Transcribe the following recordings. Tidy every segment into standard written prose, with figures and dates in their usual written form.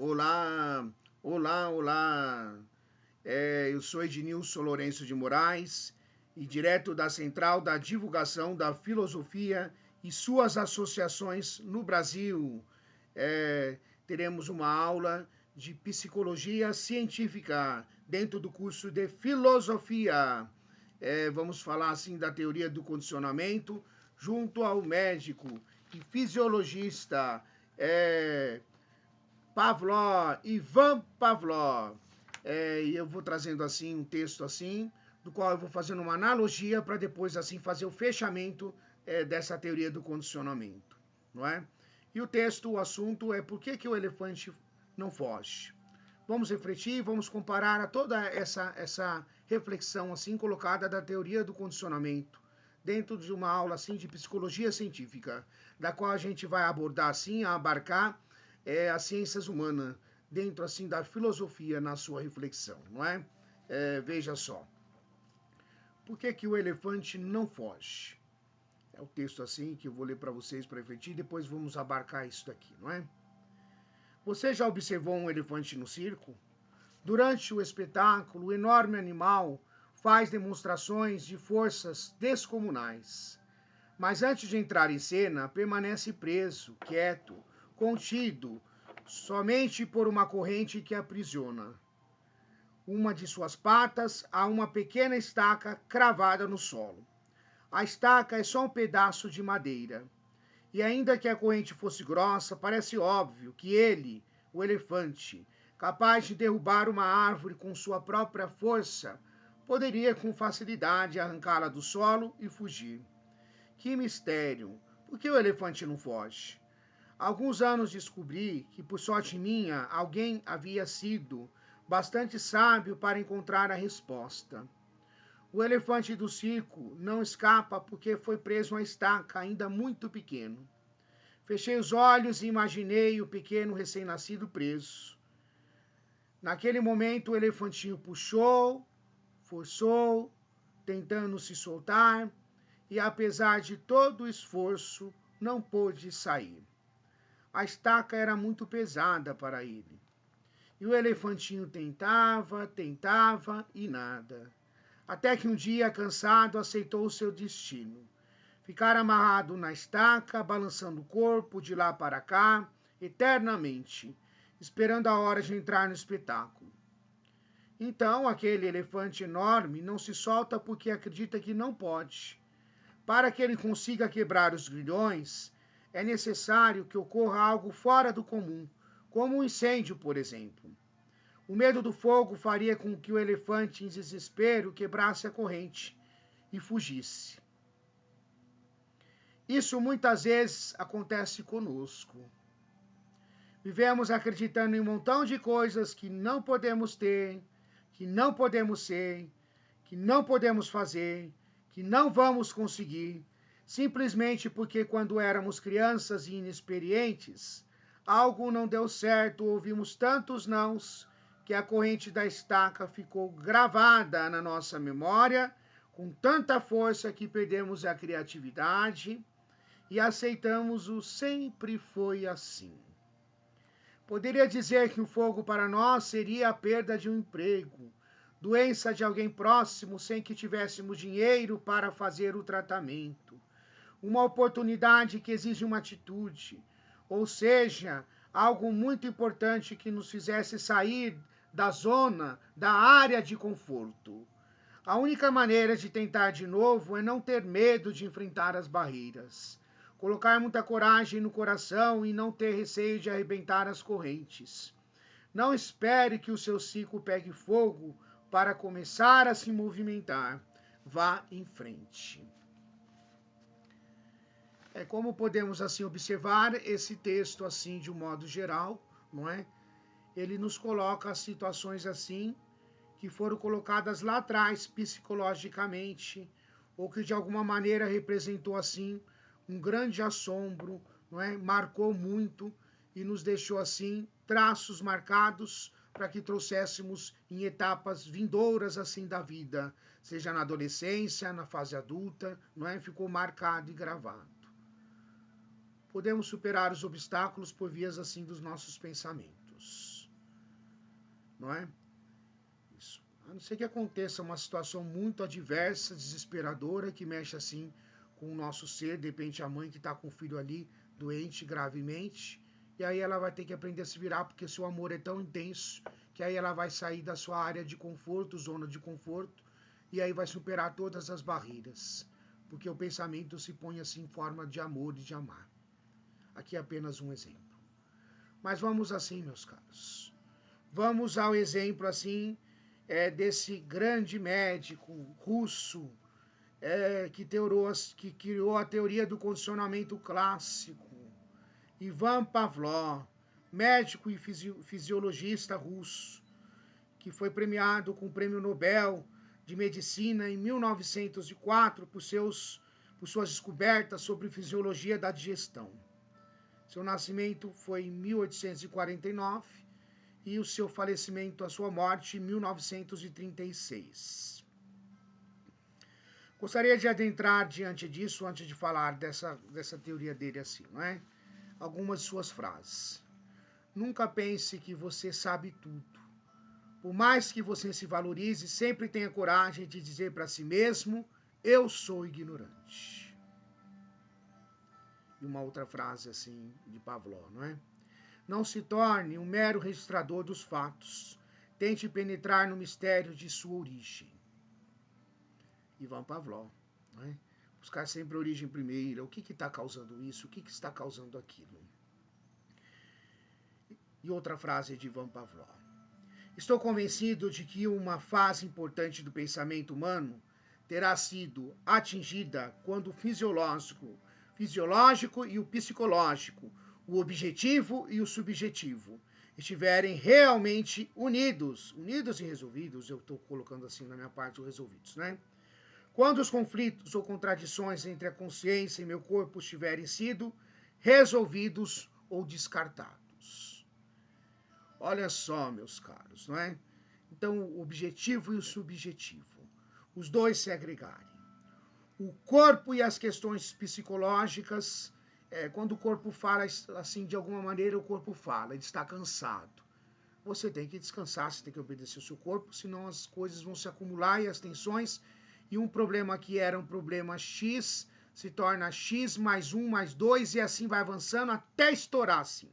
Olá, olá, olá. Eu sou Ednilson Lourenço de Moraes e direto da Central da Divulgação da Filosofia e suas associações no Brasil. Teremos uma aula de psicologia científica dentro do curso de filosofia. Vamos falar assim da teoria do condicionamento junto ao médico e fisiologista. Pavlov, Ivan Pavlov. E eu vou trazendo assim um texto assim, do qual eu vou fazendo uma analogia para depois assim fazer o fechamento dessa teoria do condicionamento, não é? E o texto, o assunto é por que o elefante não foge. Vamos refletir, vamos comparar a toda essa reflexão assim colocada da teoria do condicionamento dentro de uma aula assim de psicologia científica, da qual a gente vai abordar assim, abarcar as ciências humanas dentro assim da filosofia na sua reflexão, não é? Veja só. Por que o elefante não foge? É o texto assim que eu vou ler para vocês para refletir, depois vamos abarcar isso daqui, não é? Você já observou um elefante no circo? Durante o espetáculo, o enorme animal faz demonstrações de forças descomunais. Mas antes de entrar em cena, permanece preso, quieto, contido, somente por uma corrente que aprisiona. Uma de suas patas há uma pequena estaca cravada no solo. A estaca é só um pedaço de madeira. E ainda que a corrente fosse grossa, parece óbvio que ele, o elefante, capaz de derrubar uma árvore com sua própria força, poderia com facilidade arrancá-la do solo e fugir. Que mistério! Por que o elefante não foge? Há alguns anos descobri que, por sorte minha, alguém havia sido bastante sábio para encontrar a resposta. O elefante do circo não escapa porque foi preso a uma estaca ainda muito pequeno. Fechei os olhos e imaginei o pequeno recém-nascido preso. Naquele momento o elefantinho puxou, forçou, tentando se soltar, e apesar de todo o esforço, não pôde sair. A estaca era muito pesada para ele. E o elefantinho tentava e nada. Até que um dia, cansado, aceitou o seu destino. Ficar amarrado na estaca, balançando o corpo de lá para cá, eternamente, esperando a hora de entrar no espetáculo. Então, aquele elefante enorme não se solta porque acredita que não pode. Para que ele consiga quebrar os grilhões, é necessário que ocorra algo fora do comum, como um incêndio, por exemplo. O medo do fogo faria com que o elefante, em desespero, quebrasse a corrente e fugisse. Isso muitas vezes acontece conosco. Vivemos acreditando em um montão de coisas que não podemos ter, que não podemos ser, que não podemos fazer, que não vamos conseguir, simplesmente porque quando éramos crianças e inexperientes, algo não deu certo, ouvimos tantos nãos, que a corrente da estaca ficou gravada na nossa memória com tanta força que perdemos a criatividade e aceitamos o sempre foi assim. Poderia dizer que o fogo para nós seria a perda de um emprego, doença de alguém próximo sem que tivéssemos dinheiro para fazer o tratamento, uma oportunidade que exige uma atitude, ou seja, algo muito importante que nos fizesse sair da zona, da área de conforto. A única maneira de tentar de novo é não ter medo de enfrentar as barreiras. Colocar muita coragem no coração e não ter receio de arrebentar as correntes. Não espere que o seu ciclo pegue fogo para começar a se movimentar. Vá em frente. Como podemos assim observar esse texto assim de um modo geral, não é? Ele nos coloca as situações assim que foram colocadas lá atrás psicologicamente, ou que de alguma maneira representou assim um grande assombro, não é? Marcou muito e nos deixou assim traços marcados para que trouxéssemos em etapas vindouras assim da vida, seja na adolescência, na fase adulta, não é? Ficou marcado e gravado. Podemos superar os obstáculos por vias assim dos nossos pensamentos. não é? Isso. A não ser que aconteça uma situação muito adversa, desesperadora, que mexe assim com o nosso ser, de repente a mãe que está com o filho ali doente gravemente, e aí ela vai ter que aprender a se virar, porque seu amor é tão intenso, que aí ela vai sair da sua área de conforto, zona de conforto, e aí vai superar todas as barreiras, porque o pensamento se põe assim em forma de amor e de amar. Aqui é apenas um exemplo. Mas vamos assim, meus caros. Vamos ao exemplo assim desse grande médico russo que criou a teoria do condicionamento clássico, Ivan Pavlov, médico e fisiologista russo, que foi premiado com o Prêmio Nobel de Medicina em 1904 por suas descobertas sobre fisiologia da digestão. Seu nascimento foi em 1849 e o seu falecimento, a sua morte, em 1936. Gostaria de adentrar diante disso, antes de falar dessa teoria dele assim, não é? Algumas de suas frases. Nunca pense que você sabe tudo. Por mais que você se valorize, sempre tenha coragem de dizer para si mesmo, eu sou ignorante. E uma outra frase assim de Pavlov, não é? Não se torne um mero registrador dos fatos. Tente penetrar no mistério de sua origem. Ivan Pavlov, não é? Buscar sempre a origem primeira. O que está causando isso? O que está causando aquilo? E outra frase de Ivan Pavlov. Estou convencido de que uma fase importante do pensamento humano terá sido atingida quando o fisiológico e o psicológico, o objetivo e o subjetivo, estiverem realmente unidos e resolvidos, eu estou colocando assim na minha parte os resolvidos, né? Quando os conflitos ou contradições entre a consciência e meu corpo estiverem sido resolvidos ou descartados. Olha só, meus caros, não é? Então, o objetivo e o subjetivo, os dois se agregarem. O corpo e as questões psicológicas, quando o corpo fala assim, de alguma maneira o corpo fala, ele está cansado. Você tem que descansar, você tem que obedecer o seu corpo, senão as coisas vão se acumular e as tensões, e um problema que era um problema X, se torna X mais 1 mais 2, e assim vai avançando até estourar assim.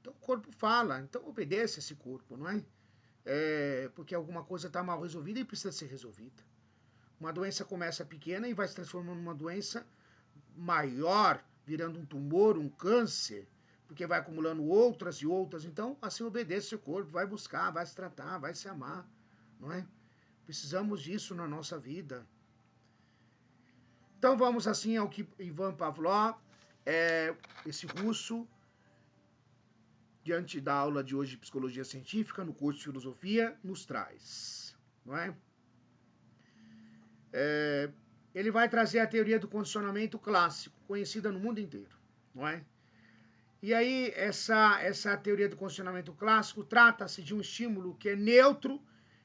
Então o corpo fala, então obedeça esse corpo, não é? Porque alguma coisa está mal resolvida e precisa ser resolvida. Uma doença começa pequena e vai se transformando numa doença maior, virando um tumor, um câncer, porque vai acumulando outras e outras. Então, assim obedece o seu corpo, vai buscar, vai se tratar, vai se amar, não é? Precisamos disso na nossa vida. Então, vamos assim ao que Ivan Pavlov, esse russo, diante da aula de hoje de Psicologia Científica, no curso de Filosofia, nos traz, não é? Ele vai trazer a teoria do condicionamento clássico, conhecida no mundo inteiro, não é? E aí, essa teoria do condicionamento clássico trata-se de um estímulo que é neutro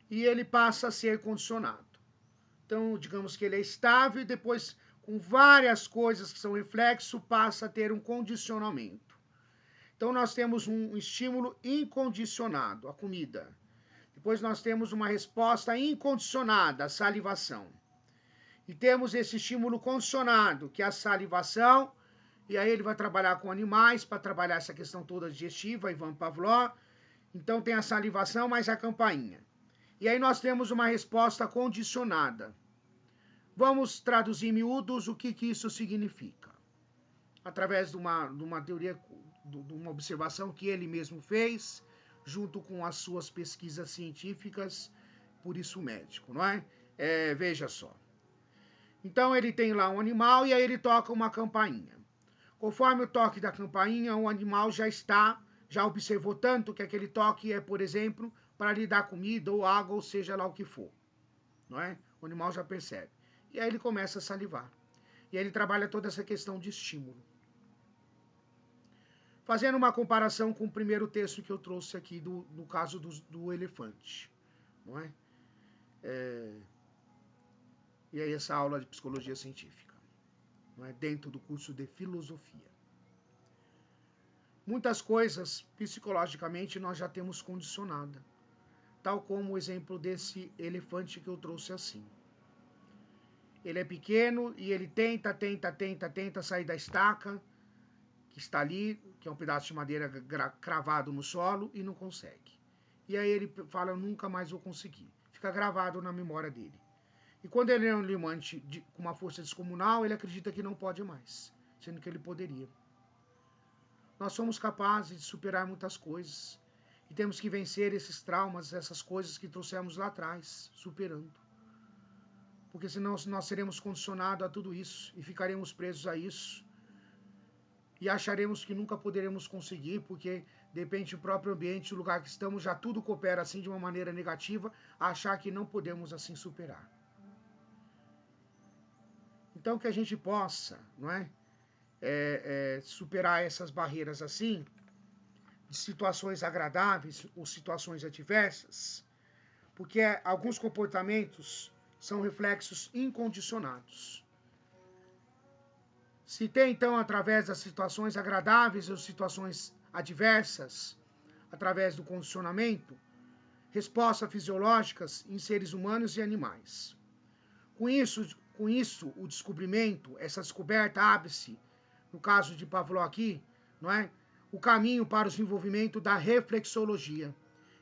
e ele passa a ser condicionado. Então, digamos que ele é estável e depois, com várias coisas que são reflexo, passa a ter um condicionamento. Então, nós temos um estímulo incondicionado, a comida. Depois, nós temos uma resposta incondicionada, a salivação. E temos esse estímulo condicionado, que é a salivação, e aí ele vai trabalhar com animais, para trabalhar essa questão toda digestiva, Ivan Pavlov. Então tem a salivação mais a campainha. E aí nós temos uma resposta condicionada. Vamos traduzir em miúdos o que isso significa. Através de uma teoria, de uma observação que ele mesmo fez, junto com as suas pesquisas científicas, por isso médico, não é? Veja só. Então ele tem lá um animal e aí ele toca uma campainha. Conforme o toque da campainha, o animal já observou tanto que aquele toque é, por exemplo, para lhe dar comida ou água, ou seja lá o que for. Não é? O animal já percebe. E aí ele começa a salivar. E aí ele trabalha toda essa questão de estímulo. Fazendo uma comparação com o primeiro texto que eu trouxe aqui, no caso do elefante. Não é? E aí essa aula de psicologia científica, não é? Dentro do curso de filosofia. Muitas coisas, psicologicamente, nós já temos condicionada. tal como o exemplo desse elefante que eu trouxe assim. Ele é pequeno e ele tenta sair da estaca, que está ali, que é um pedaço de madeira cravado no solo, e não consegue. E aí ele fala, eu nunca mais vou conseguir. Fica gravado na memória dele. E quando ele é um limante com uma força descomunal, ele acredita que não pode mais, sendo que ele poderia. Nós somos capazes de superar muitas coisas. E temos que vencer esses traumas, essas coisas que trouxemos lá atrás, superando. Porque senão nós seremos condicionados a tudo isso e ficaremos presos a isso. E acharemos que nunca poderemos conseguir, porque de repente o próprio ambiente, o lugar que estamos, já tudo coopera assim de uma maneira negativa, a achar que não podemos assim superar. Então que a gente possa, não é? Superar essas barreiras assim, de situações agradáveis ou situações adversas, porque alguns comportamentos são reflexos incondicionados. Se tem, então, através das situações agradáveis ou situações adversas, através do condicionamento, respostas fisiológicas em seres humanos e animais. Com isso, o descobrimento, essa descoberta abre-se, no caso de Pavlov aqui, não é? O caminho para o desenvolvimento da reflexologia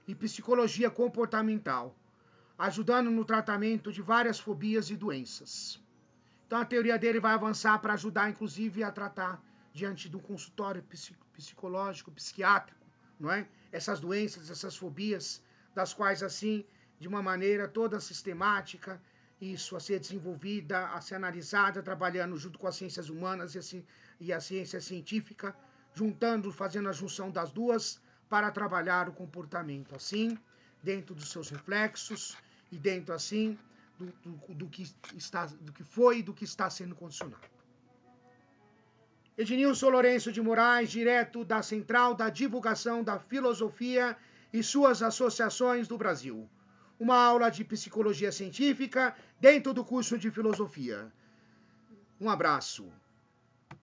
e psicologia comportamental, ajudando no tratamento de várias fobias e doenças. Então a teoria dele vai avançar para ajudar, inclusive, a tratar, diante de um consultório psicológico, psiquiátrico, não é? Essas doenças, essas fobias, das quais, assim, de uma maneira toda sistemática, isso a ser desenvolvida, a ser analisada, trabalhando junto com as ciências humanas e a ciência científica, juntando, fazendo a junção das duas para trabalhar o comportamento, assim, dentro dos seus reflexos e dentro, assim, do que foi e do que está sendo condicionado. Ednilson Lourenço de Moraes, direto da Central da Divulgação da Filosofia e suas associações do Brasil. Uma aula de psicologia científica dentro do curso de filosofia. Um abraço.